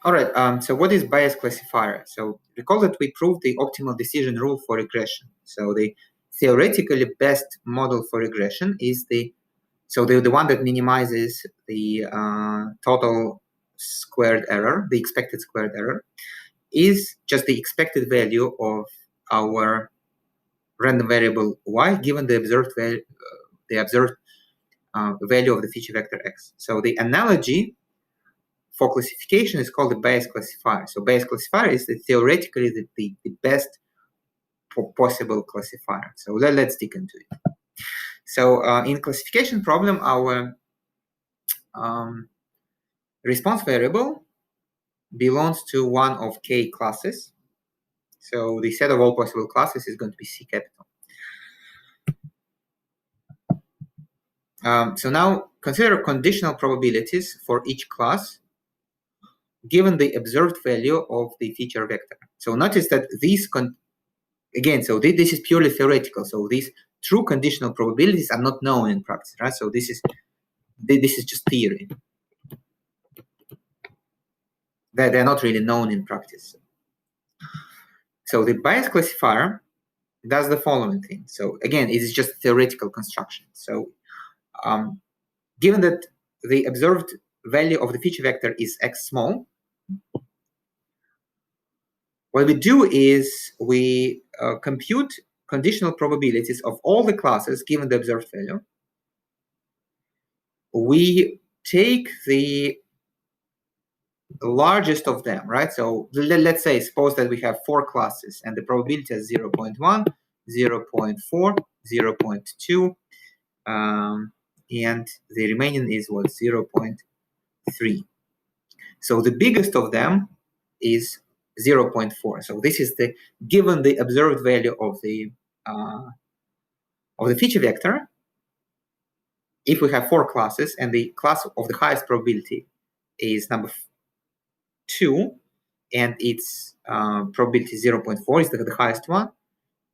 All right, so what is bias classifier? So recall that we proved the optimal decision rule for regression. So the theoretically best model for regression is the one that minimizes the total squared error, the expected squared error, is just the expected value of our random variable y given the observed value, value of the feature vector x. So the analogy for classification is called the Bayes classifier. So Bayes classifier is theoretically the best possible classifier. So let's dig into it. So in classification problem, our response variable belongs to one of k classes. So the set of all possible classes is going to be C capital. So now consider conditional probabilities for each class given the observed value of the feature vector. So notice that these, again, so this is purely theoretical. So these true conditional probabilities are not known in practice, right? So this is just theory. They're not really known in practice. So the Bayes classifier does the following thing. So again, it is just theoretical construction. So given that the observed value of the feature vector is x small, what we do is we compute conditional probabilities of all the classes given the observed value. We take the largest of them, right? So let's say, suppose that we have 4 classes and the probability is 0.1, 0.4, 0.2, and the remaining is what, 0.3. So the biggest of them is 0.4. So this is the given the observed value of the feature vector. If we have 4 classes and the class of the highest probability is number 2, and its probability 0.4 is the highest one,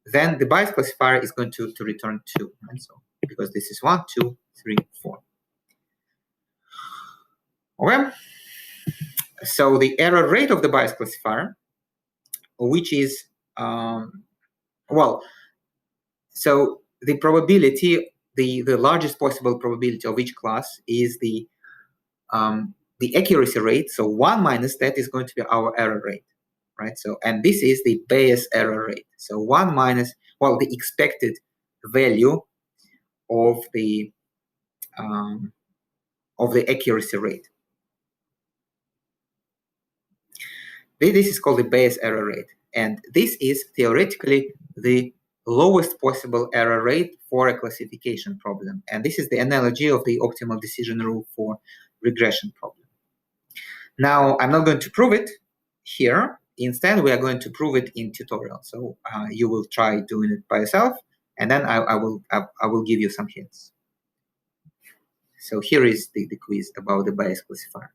then the Bayes classifier is going to return 2. Right? So because this is 1, 2, 3, 4. Okay. So the error rate of the Bayes classifier, which is so the probability, the largest possible probability of each class is the accuracy rate. So 1 minus that is going to be our error rate, right? So, and this is the Bayes error rate. So 1 minus, well, the expected value of the accuracy rate. This is called the Bayes error rate, and this is theoretically the lowest possible error rate for a classification problem. And this is the analogy of the optimal decision rule for regression problem. Now, I'm not going to prove it here. Instead, we are going to prove it in tutorial. So you will try doing it by yourself, and then I will give you some hints. So here is the quiz about the Bayes classifier.